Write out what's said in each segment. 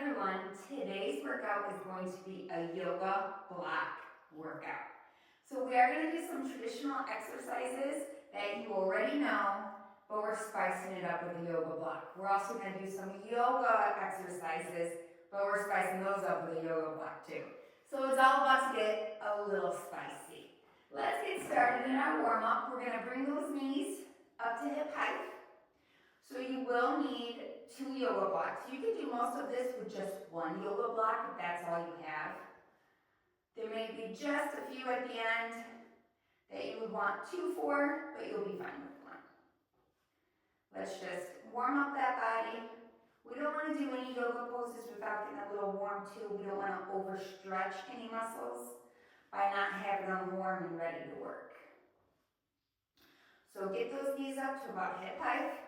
everyone, today's workout is going to be a yoga block workout. So we are going to do some traditional exercises that you already know, but we're spicing it up with a yoga block. We're also going to do some yoga exercises, but we're spicing those up with a yoga block too. So it's all about to get a little spicy. Let's get started in our warm-up. We're going to bring those knees up to hip height. So you will need 2 yoga blocks. You can do most of this with just 1 yoga block if that's all you have. There may be just a few at the end that you would want 2 for, but you'll be fine with 1. Let's just warm up that body. We don't want to do any yoga poses without getting a little warm too. We don't want to overstretch any muscles by not having them warm and ready to work. So get those knees up to about hip height.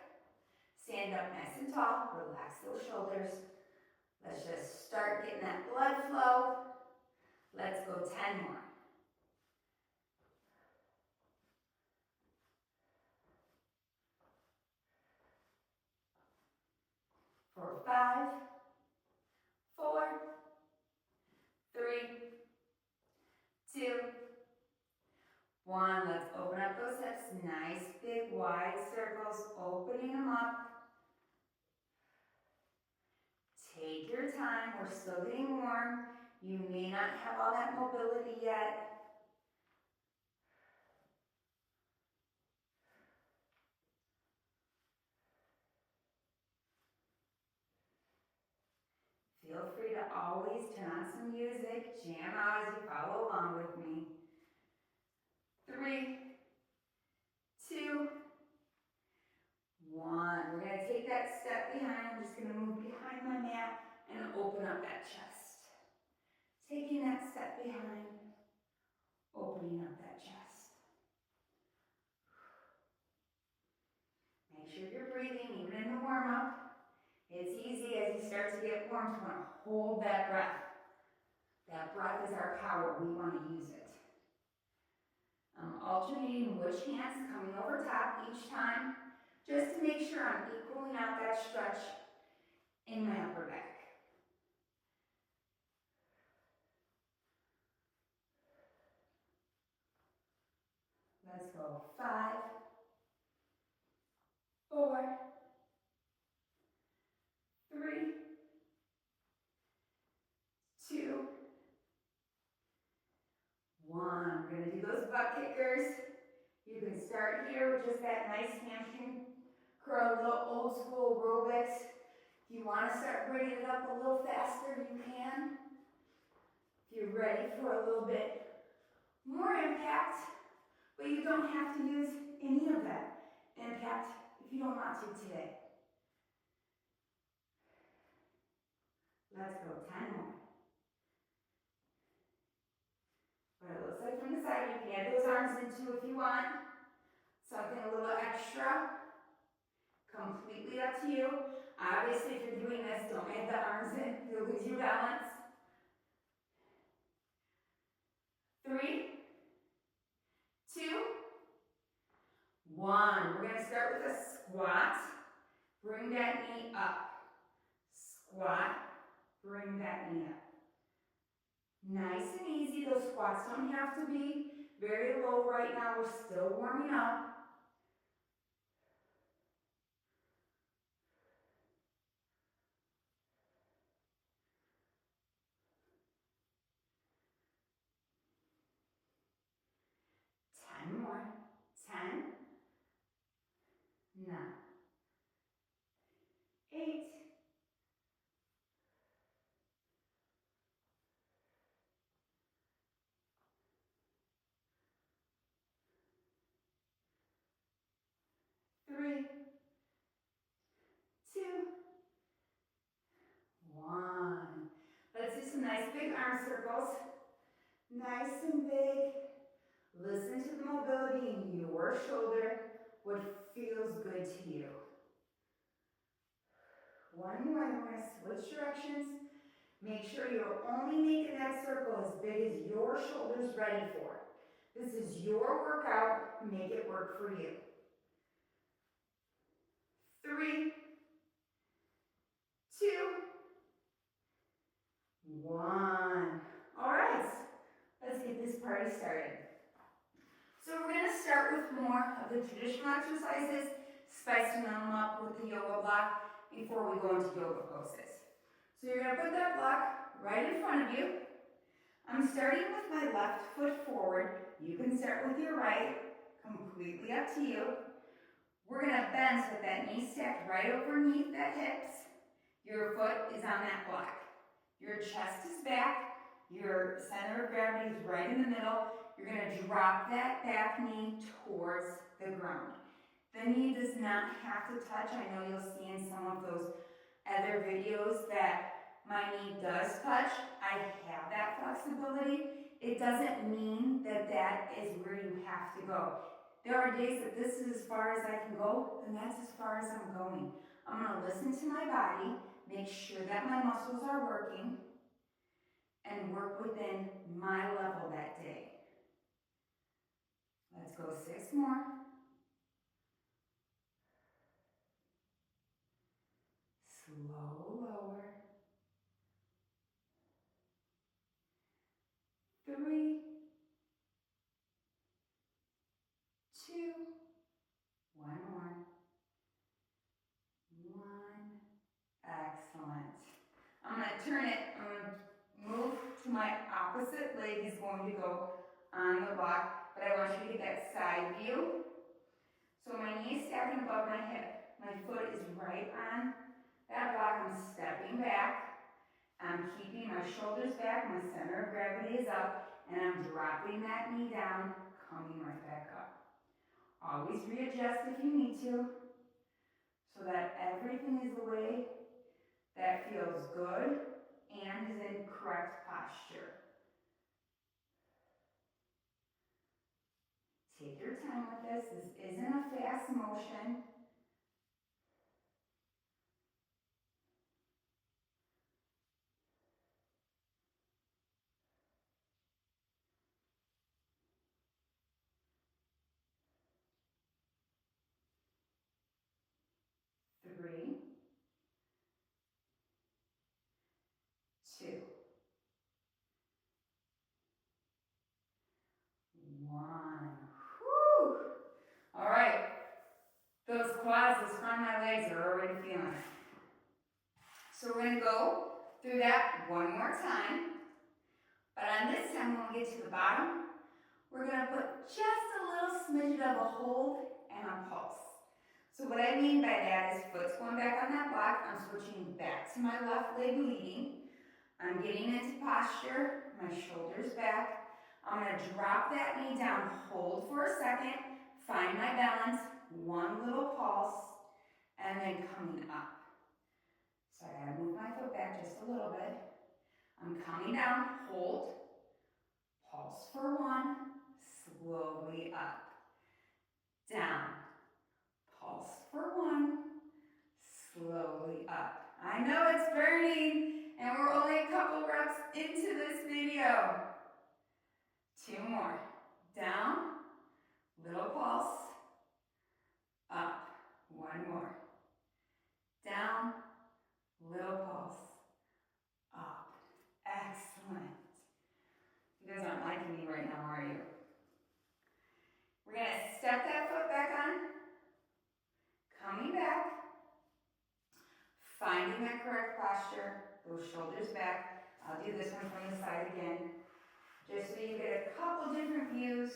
Stand up nice and tall, relax those shoulders. Let's just start getting that blood flow. Let's go 10 more. 5, 4, 3, 2, 1. Let's open up those hips. Nice big wide circles, opening them up. Take your time, we're still getting warm. You may not have all that mobility yet. Feel free to always turn on some music, jam out as you follow along with me. 3, 2, 1. We're going to take that step behind. I'm just going to move behind my mat and open up that chest. Taking that step behind, opening up that chest. Make sure you're breathing even in the warm-up. It's easy as you start to get warm to want to hold that breath. That breath is our power. We want to use it. I'm alternating which hand's coming over top each time, just to make sure I'm equaling out that stretch in my upper back. Let's go. 5, 4, 3, 2, 1. We're going to do those butt kickers. You can start here with just that nice hamstring curl, a little old school aerobics. If you want to start bringing it up a little faster, you can. If you're ready for a little bit more impact, but you don't have to use any of that impact if you don't want to today. Let's go 10 more. What it looks like from the side, you can add those arms into if you want. Something a little extra. Completely up to you. Obviously, if you're doing this, don't add the arms in. You'll lose your balance. 3, 2, 1. We're going to start with a squat. Bring that knee up. Squat. Bring that knee up. Nice and easy. Those squats don't have to be very low right now. We're still warming up. More. 10, 9, 8, 3, 2, 1. Let's do some nice big arm circles. Nice and big. Listen to the mobility in your shoulder, what feels good to you. 1 more, then we're going to switch directions. Make sure you're only making that circle as big as your shoulder's ready for. This is your workout. Make it work for you. 3, 2, 1. All right, let's get this party started. So we're going to start with more of the traditional exercises, spicing them up with the yoga block before we go into yoga poses. So you're going to put that block right in front of you. I'm starting with my left foot forward. You can start with your right, completely up to you. We're going to bend so that knee stacked right overneath that hips. Your foot is on that block. Your chest is back. Your center of gravity is right in the middle. You're going to drop that back knee towards the ground. The knee does not have to touch. I know you'll see in some of those other videos that my knee does touch. I have that flexibility. It doesn't mean that that is where you have to go. There are days that this is as far as I can go, and that's as far as I'm going. I'm going to listen to my body, make sure that my muscles are working, and work within my level that day. Let's go 6 more. Slow lower. 3, 2, 1 more. 1. Excellent. I'm going to turn it. I'm going to move to my opposite leg is going to go on the block, but I want you to get that side view. So my knee is stacking above my hip. My foot is right on that block. I'm stepping back. I'm keeping my shoulders back. My center of gravity is up, and I'm dropping that knee down, coming right back up. Always readjust if you need to, so that everything is the way that feels good and is in correct posture. Take your time with this. This isn't a fast motion. Three, 2, 1. Whew. All right. Those quads, those front of my legs are already feeling it. So we're going to go through that one more time. But on this time, when we get to the bottom, we're going to put just a little smidget of a hold and a pulse. So what I mean by that is foot's going back on that block. I'm switching back to my left leg leading. I'm getting into posture, my shoulders back. I'm going to drop that knee down, hold for a second, find my balance, one little pulse, and then coming up. So I gotta move my foot back just a little bit. I'm coming down, hold, pulse for 1, slowly up. Down, pulse for 1, slowly up. I know it's burning, and we're only a couple reps into this video. 2 more. Down, little pulse, up. 1 more. Down, little pulse, up. Excellent. You guys aren't liking me right now, are you? We're going to step that foot back on, coming back, finding that correct posture, those shoulders back. I'll do this one from the side again, just so you get a couple different views.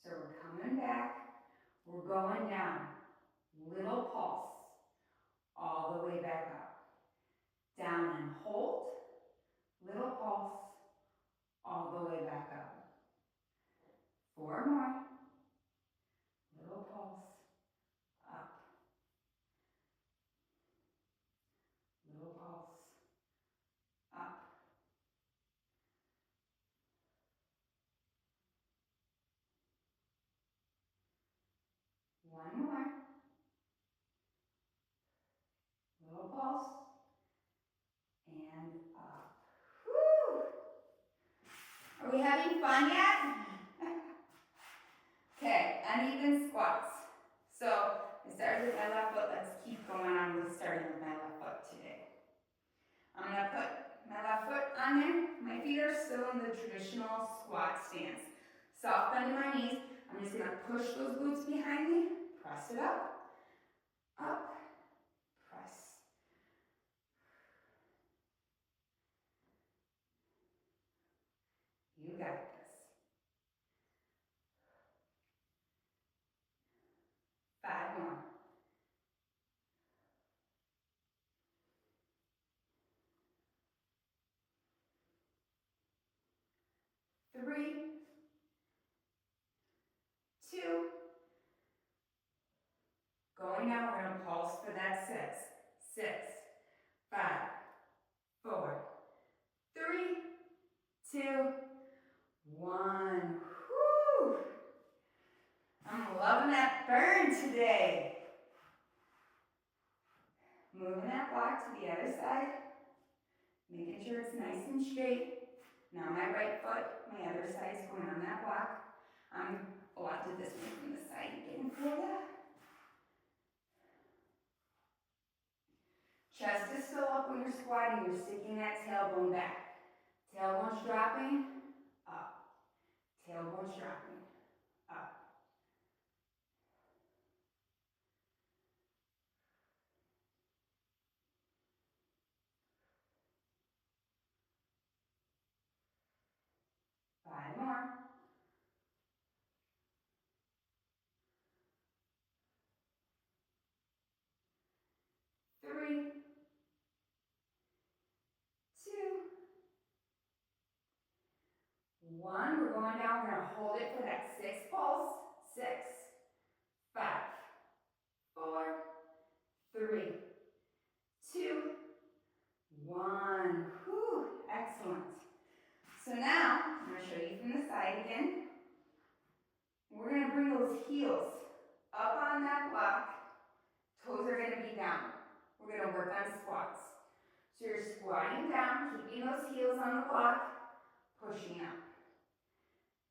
So we're coming back, we're going down, little pulse, all the way back up. Down and hold, little pulse, all the way back up. 4 more, little pulse, up. Little pulse, up. One more. Little pulse. And up. Woo! Are we having fun yet? Okay, uneven squats. So I started with my left foot. Let's keep going on with starting with my left foot today. I'm going to put my left foot on there. My feet are still in the traditional squat stance. Soft bend in my knees. I'm just going to push those glutes behind me. Press it up. Up. Press. You got this. 5 more. 3, 2, going down, we're going to pulse for that 6, 6, 5, 4, 3, 2, 1. Whew. I'm loving that burn today. Moving that block to the other side, making sure it's nice and straight. Now my right foot, my other side's going on that block. I'll do this one from the side again for you. Chest is still up when you're squatting. You're sticking that tailbone back. Tailbone's dropping, up. Tailbone's dropping, up. Five more. 3, 2, 1. We're going down. We're going to hold it for that 6 pulse. 6, 5, 4, 3, 2, 1. Whew, excellent. So now, I'm going to show you from the side again. We're going to bring those heels up on that block. Toes are going to be down. We're going to work on squats. So you're squatting down, keeping those heels on the block, pushing up.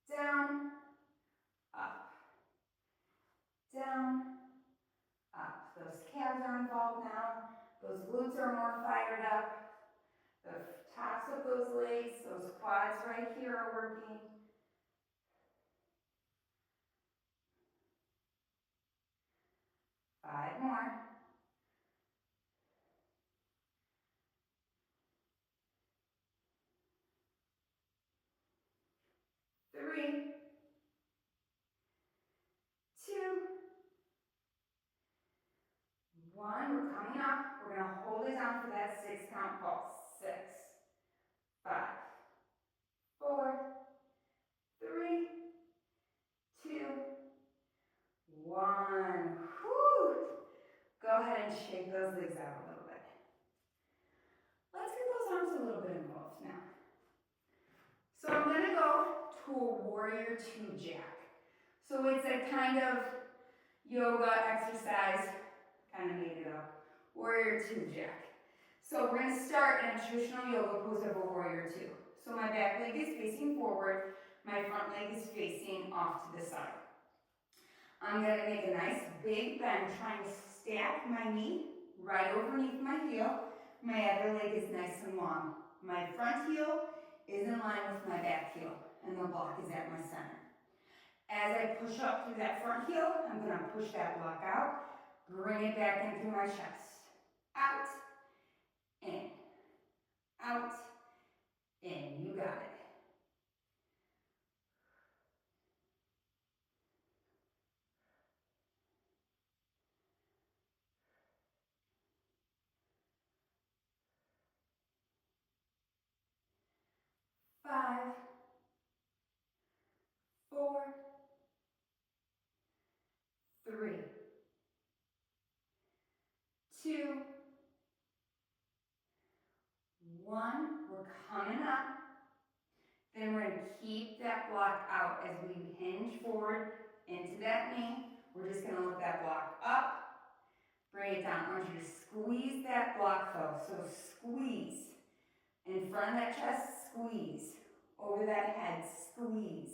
Down, up. Down, up. Those calves are involved now. Those glutes are more fired up. The tops of those legs, those quads right here are working. Five more. 3, 2, 1. We're coming up. We're going to hold it down for that 6 count pulse. 6, 5, 4, 3, 2, 1. Whew. Go ahead and shake those legs out a little bit. Let's get those arms a little bit involved now. So I'm going to go to a warrior 2 jack. So it's a kind of yoga exercise, kind of made it up. Warrior 2 jack. So we're going to start in a traditional yoga pose of a warrior 2. So my back leg is facing forward, my front leg is facing off to the side. I'm going to make a nice big bend, trying to stack my knee right underneath my heel. My other leg is nice and long. My front heel is in line with my back heel, and the block is at my center. As I push up through that front heel, I'm going to push that block out, bring it back in through my chest. Out, in, out, in. You got it. Five, 4, 3, 2, 1. We're coming up. Then we're going to keep that block out as we hinge forward into that knee. We're just going to lift that block up, bring it down. I want you to squeeze that block though. So squeeze. In front of that chest, squeeze. Over that head, squeeze.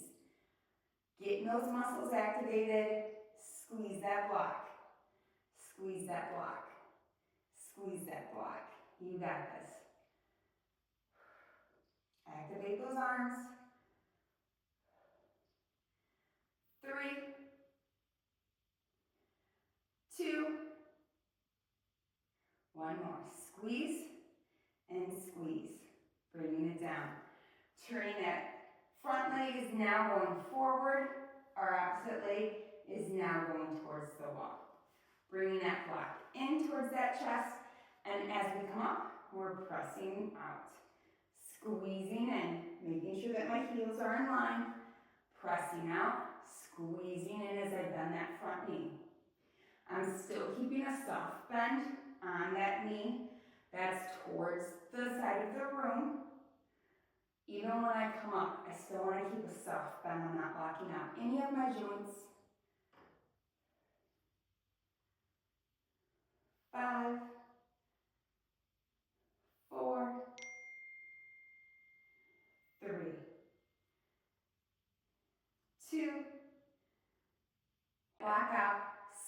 Getting those muscles activated, squeeze that block. Squeeze that block. Squeeze that block. You got this. Activate those arms. 3, 2, 1 more. Squeeze and squeeze. Bringing it down. Turning that front leg is now going forward. Our opposite leg is now going towards the wall. Bringing that block in towards that chest. And as we come up, we're pressing out. Squeezing in, making sure that my heels are in line. Pressing out, squeezing in as I bend that front knee. I'm still keeping a soft bend on that knee. That's towards the side of the room. Even when I come up, I still want to keep a soft bend. I'm not locking out any of my joints. 5, 4, 3, 2, block out,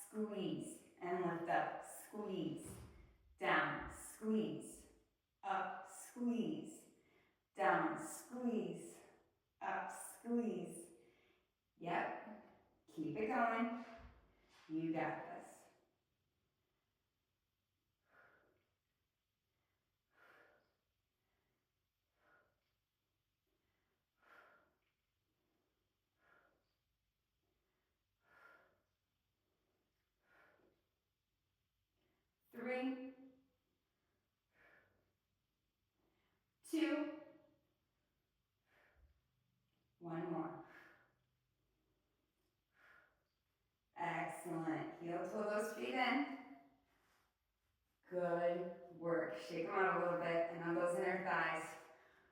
squeeze, and lift up, squeeze, down, squeeze, up, squeeze, down, squeeze, up, squeeze. Yep, keep it going. You got this. Three, 2, 1 more. Excellent. Heel toe those feet in. Good work. Shake them out a little bit and on those inner thighs.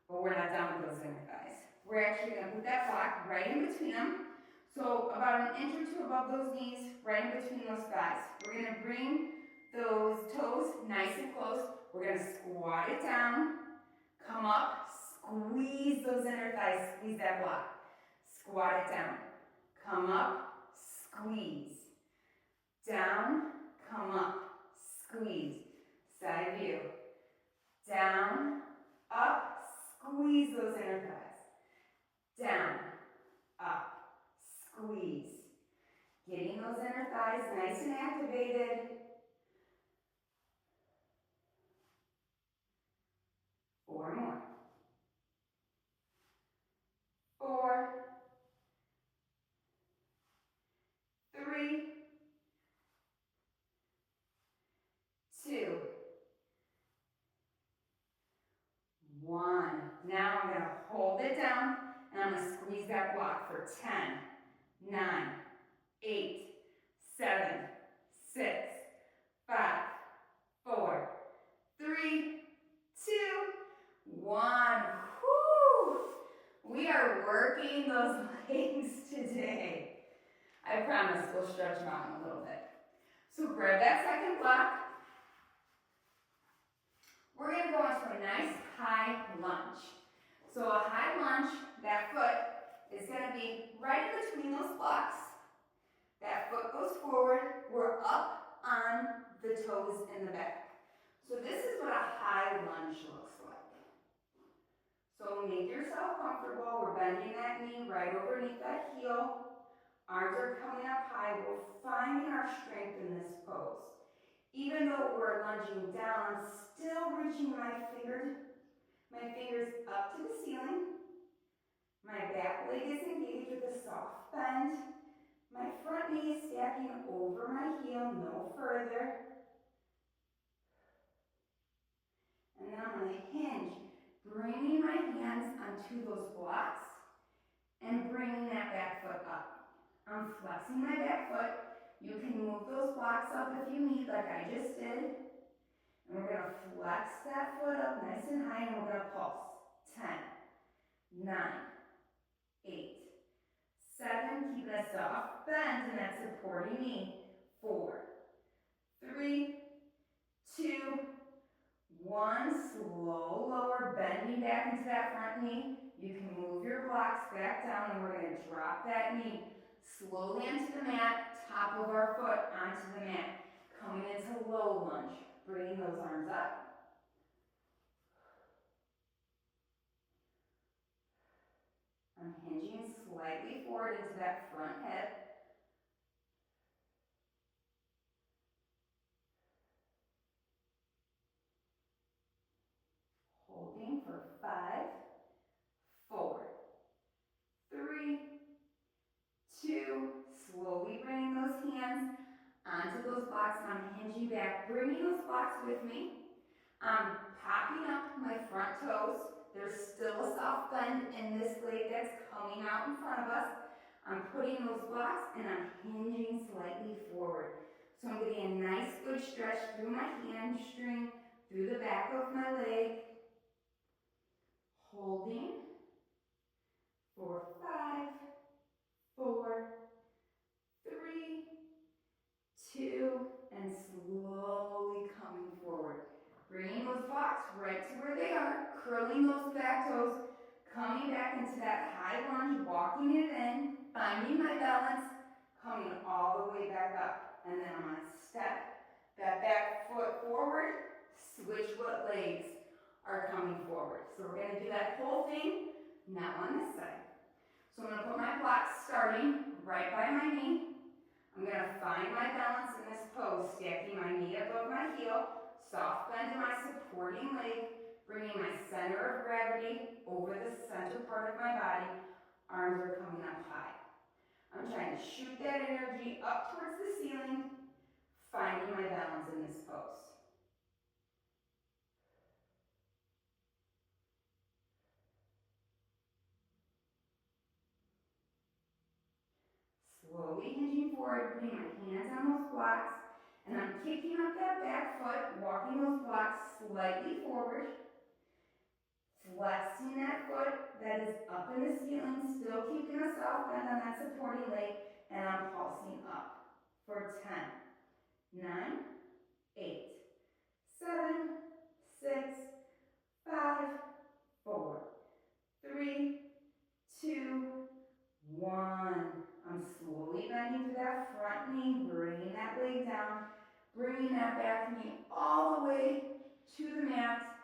But we're not done with those inner thighs. We're actually going to put that block right in between them. So about 1 inch or 2 above those knees, right in between those thighs. We're going to bring those toes nice and close. We're going to squat it down. Come up. Squeeze those inner thighs. Squeeze that block. Squat it down. Come up. Squeeze. Down. Come up. Squeeze. Side view. Down. Up. Squeeze those inner thighs. Down. Up. Squeeze. Getting those inner thighs nice and activated. 4 more. 4, 3, 2, 1. Now I'm going to hold it down and I'm going to squeeze that block for 10, 9, 8, 7, 6, 5, 4, 3, 2, 1. Whew! We are working those legs today. I promise we'll stretch them out in a little bit. So grab that second block. We're going to go into a nice high lunge. So a high lunge, that foot is going to be right in between those blocks. That foot goes forward. We're up on the toes in the back. So this is what a high lunge looks like. So make yourself comfortable. We're bending that knee right underneath that heel. Arms are coming up high. We're finding our strength in this pose. Even though we're lunging down, I'm still reaching my fingers up to the ceiling. My back leg is engaged with a soft bend. My front knee is stacking over my heel, no further. And then I'm going to hinge, bringing my hands onto those blocks and bringing that back foot up. I'm flexing my back foot. You can move those blocks up if you need, like I just did. And we're going to flex that foot up nice and high, and we're going to pulse. 10, 9, 8, 7, keep a soft bend in that supporting knee. 4, 3, 2, 1. Slow lower, bending back into that front knee. You can move your blocks back down, and we're going to drop that knee slowly onto the mat, top of our foot onto the mat. Coming into low lunge, bringing those arms up. I'm hinging slightly forward into that front hip. Holding for 5, 4, 3, 2, slowly bringing those hands onto those blocks. I'm hinging back, bringing those blocks with me. I'm popping up my front toes. There's still a soft bend in this leg that's coming out in front of us. I'm putting those blocks and I'm hinging slightly forward. So I'm getting a nice good stretch through my hamstring, through the back of my leg. Holding for 5, 4, 3, 2, and slowly coming forward. Bringing those blocks right to where they are, curling those back toes, coming back into that high lunge, walking it in, finding my balance, coming all the way back up. And then I'm gonna step that back foot forward, switch what legs are coming forward. So we're gonna do that whole thing now on this side. So I'm gonna put my blocks starting right by my knee. I'm gonna find my balance in this pose, stacking my knee above my heel, soft bend in my supporting leg, bringing my center of gravity over the center part of my body. Arms are coming up high. I'm trying to shoot that energy up towards the ceiling, finding my balance in this pose. Slowly hinging forward, putting my hands on those blocks, and I'm kicking up that back foot, walking those blocks slightly forward, flexing that foot that is up in the ceiling, still keeping a soft bend on that supporting leg, and I'm pulsing up for 10, 9, 8, 7, 6, 5, 4, 3, 2, 1. I'm slowly bending through that front knee, bringing that leg down, bringing that back knee all the way to the mat,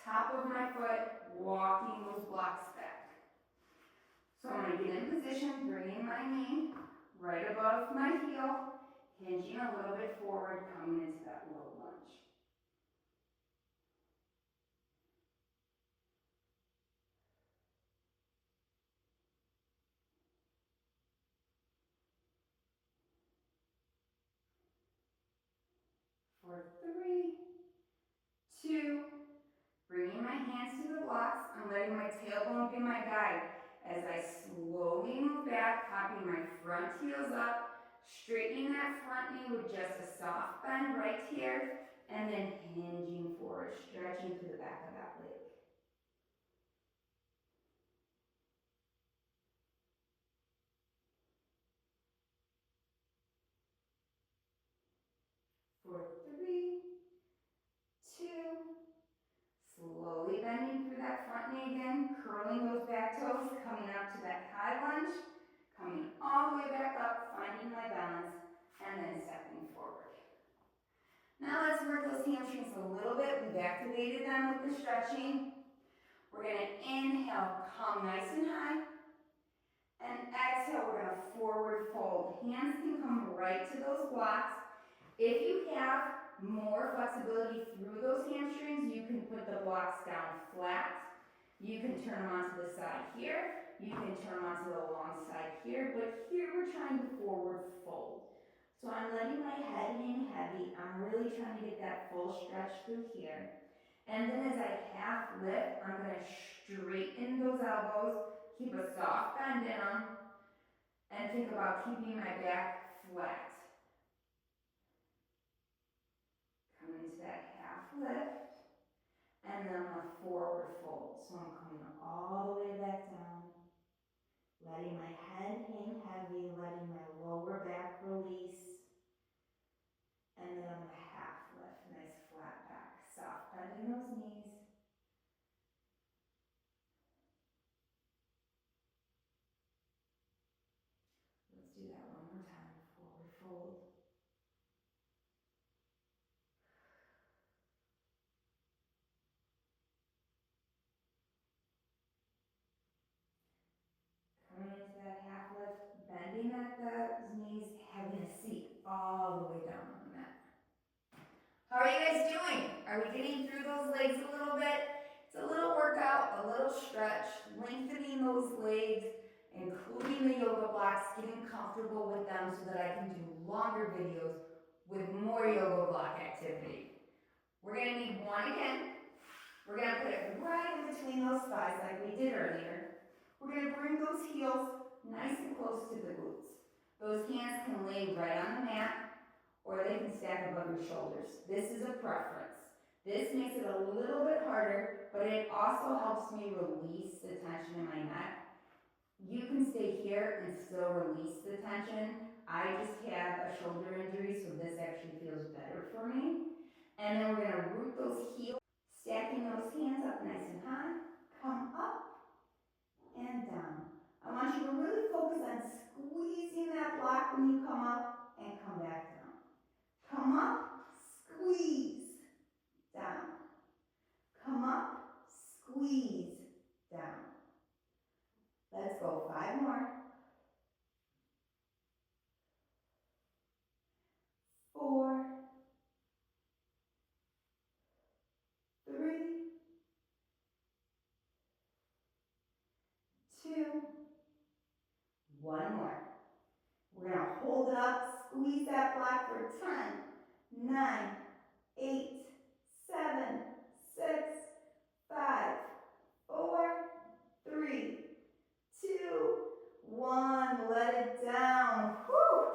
top of my foot, walking those blocks back. So I'm going to get in position, bringing my knee right above my heel, hinging a little bit forward, coming into that low lunge. For 3, 2, bringing my hands to the blocks, I'm letting my tailbone be my guide as I slowly move back, popping my front heels up, straightening that front knee with just a soft bend right here, and then hinging forward, stretching through the back of that leg. For 3, 2, slowly bending through that front knee again, curling those back toes, coming up to that high lunge, coming all the way back up, finding my balance, and then stepping forward. Now let's work those hamstrings a little bit. We've activated them with the stretching. We're going to inhale, come nice and high, and exhale, we're going to forward fold. Hands can come right to those blocks. If you have more flexibility through those hamstrings, you can put the blocks down flat. You can turn them onto the side here. You can turn them onto the long side here. But here we're trying to forward fold. So I'm letting my head hang heavy. I'm really trying to get that full stretch through here. And then as I half lift, I'm going to straighten those elbows, keep a soft bend in them, and think about keeping my back flat. Coming into that half lift, and then I'm going to forward fold. So I'm coming all the way back down, letting my head hang heavy, letting my lower back release, and then I'm going to half lift, nice flat back, soft bend in those knees. Let's do that one more time, forward fold. How are you guys doing? Are we getting through those legs a little bit? It's a little workout, a little stretch, lengthening those legs, including the yoga blocks, getting comfortable with them so that I can do longer videos with more yoga block activity. We're gonna need one again. We're gonna put it right in between those thighs like we did earlier. We're gonna bring those heels nice and close to the glutes. Those hands can lay right on the mat or they can stack above your shoulders. This is a preference. This makes it a little bit harder, but it also helps me release the tension in my neck. You can stay here and still release the tension. I just have a shoulder injury, so this actually feels better for me. And then we're gonna root those heels, stacking those hands up nice and high. Come up and down. I want you to really focus on squeezing that block when you come up and come back down. Come up, squeeze, down. Come up, squeeze, down. Let's go 5 more. 4, 3, 2, 1 more. We're going to hold it up, squeeze that block for 10, 9, 8, 7, 6, 5, 4, 3, 2, 1. Let it down. Whew.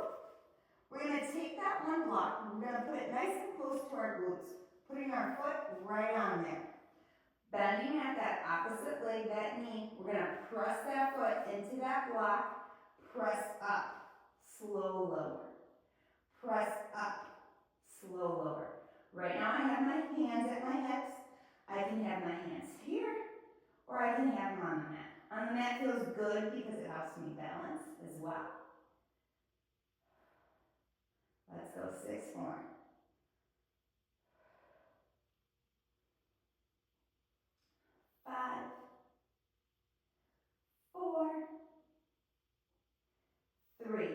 We're going to take that one block and we're going to put it nice and close to our glutes, putting our foot right on there. Bending at that opposite leg, that knee, we're going to press that foot into that block, press up, slow lower. Press up, slow lower. Right now I have my hands at my hips. I can have my hands here, or I can have them on the mat. On the mat feels good because it helps me balance as well. Let's go 6 more. 5, 4, 3,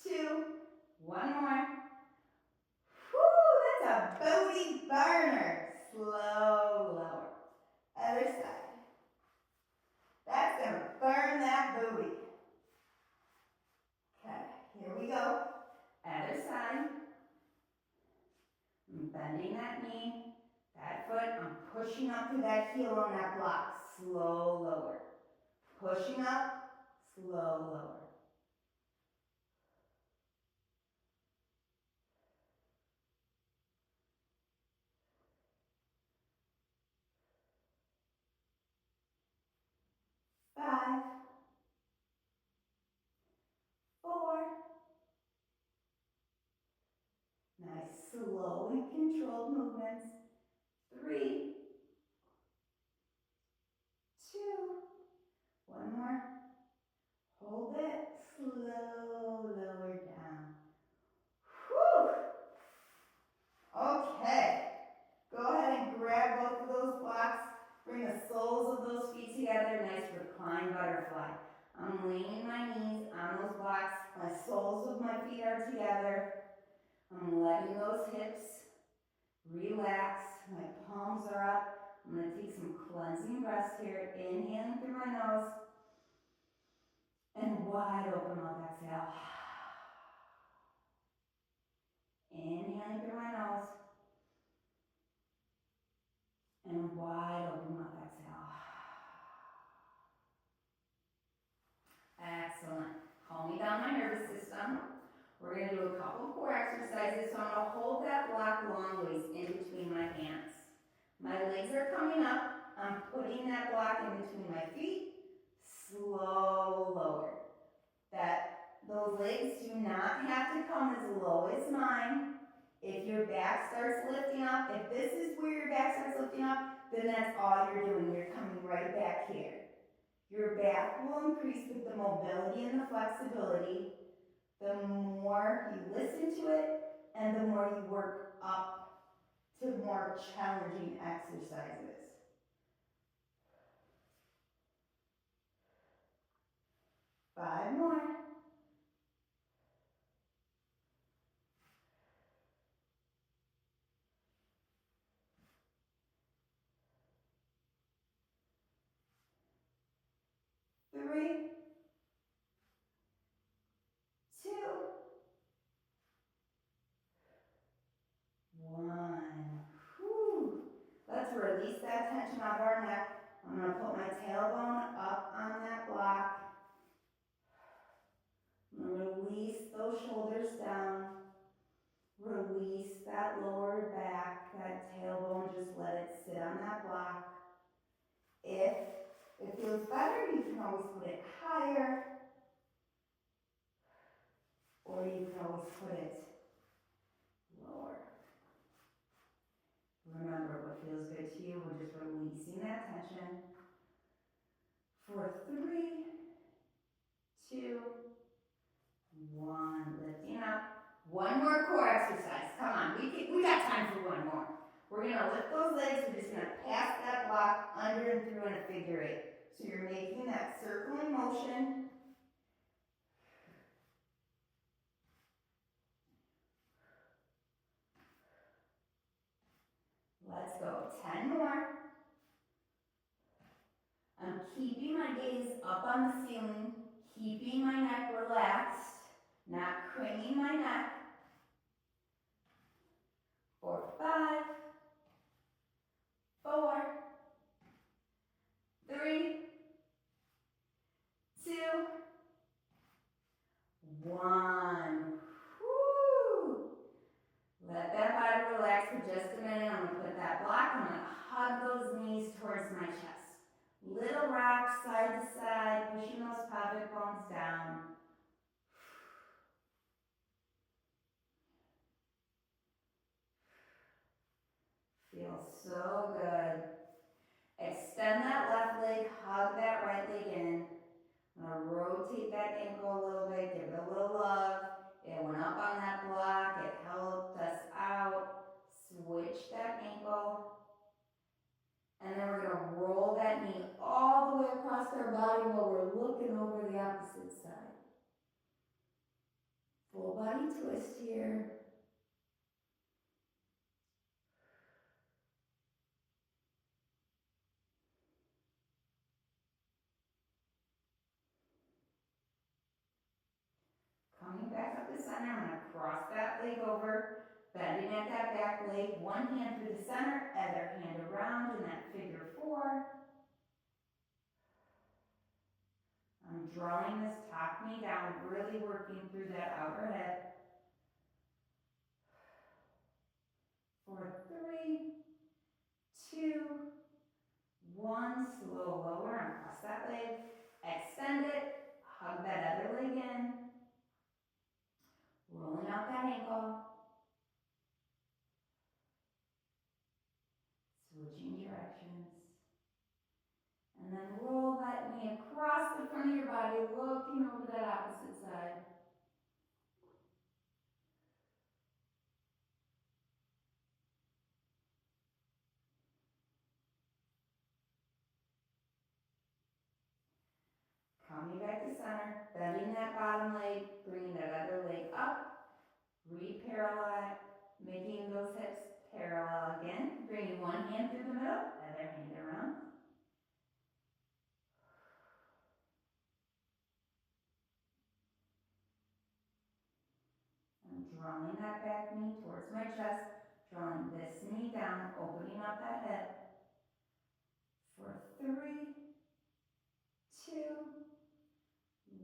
2, 1 more. Whoo, that's a booty burner. Slow lower. Other side. That's going to burn that booty. Okay, here we go. Other side. I'm bending that knee, that foot. I'm pushing up to that heel on that block. Slow lower. Pushing up, slow lower. Five, 4. Nice, slow and controlled movements. 3, 2, 1 more. Hold it, slow, lower down. Whew. Okay, go ahead and grab both of those blocks. Bring the soles of those feet together, nice reclined butterfly. I'm leaning my knees on those blocks. My soles of my feet are together. I'm letting those hips relax. My palms are up. I'm going to take some cleansing breaths here. Inhaling through my nose. And wide open mouth exhale. Inhaling through my nose. And wide open mouth exhale. Excellent. Calming down my nervous system. We're going to do a couple of core exercises. So I'm going to hold that block long ways in between my hands. My legs are coming up. I'm putting that block in between my feet. Slow lower. Those legs do not have to come as low as mine. If your back starts lifting up, if this is where your back starts lifting up, then that's all you're doing. You're coming right back here. Your back will increase with the mobility and the flexibility. The more you listen to it, and the more you work up to more challenging exercises. 5 more. 3, 2, 1. Whew. Let's release that tension out of our neck. I'm going to put my tailbone up on that block. I'm going to release those shoulders down. Release that lower back, that tailbone, just let it sit on that block. If it feels better, you can always put it higher, or you can always put it lower. Remember, what feels good to you, we're just releasing that tension. For 3, 2, 1, lifting up. One more core exercise. Come on, we got time for one more. We're going to lift those legs. We're just going to pass that block under and through in a figure 8. So you're making that circling motion. Let's go. 10 more. I'm keeping my gaze up on the ceiling, keeping my neck relaxed, not craning my neck. For 5, 4, 3, 2, 1. Woo! Let that body relax for just a minute. I'm going to put that block. I'm going to hug those knees towards my chest. Little rock side to side, pushing those pelvic bones down. Feels so good. Extend that left leg, hug that right leg in. I'm going to rotate that ankle a little bit, give it a little love. It went up on that block, it helped us out. Switch that ankle. And then we're going to roll that knee all the way across our body while we're looking over the opposite side. Full body twist here. Coming back up to center, I'm going to cross that leg over, bending at that back leg, one hand through the center, other hand around in that figure 4. I'm drawing this top knee down, really working through that outer hip. For 3, 2, 1, slow lower and cross that leg, extend it, hug that other leg in, rolling out that ankle, switching directions, and then roll that knee across the front of your body, looking over that opposite side. Coming back to center, bending that bottom leg, bringing that other leg up, re-parallel, making those hips parallel again, bringing one hand through the middle, other hand around. I'm drawing that back knee towards my chest, drawing this knee down, opening up that hip. For 3, 2,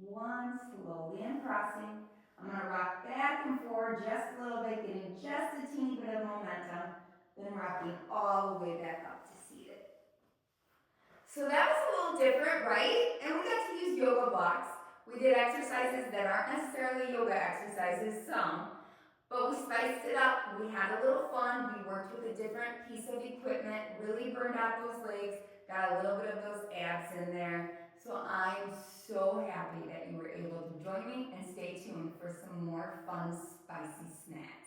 1, slowly uncrossing. I'm going to rock back and forward just a little bit, getting just a teeny bit of momentum, then rocking all the way back up to seated. So that was a little different, right? And we got to use yoga blocks. We did exercises that aren't necessarily yoga exercises, some, but we spiced it up. We had a little fun. We worked with a different piece of equipment, really burned out those legs, got a little bit of those abs in there. So I'm so happy that you were able to join me, and stay tuned for some more fun, spicy snacks.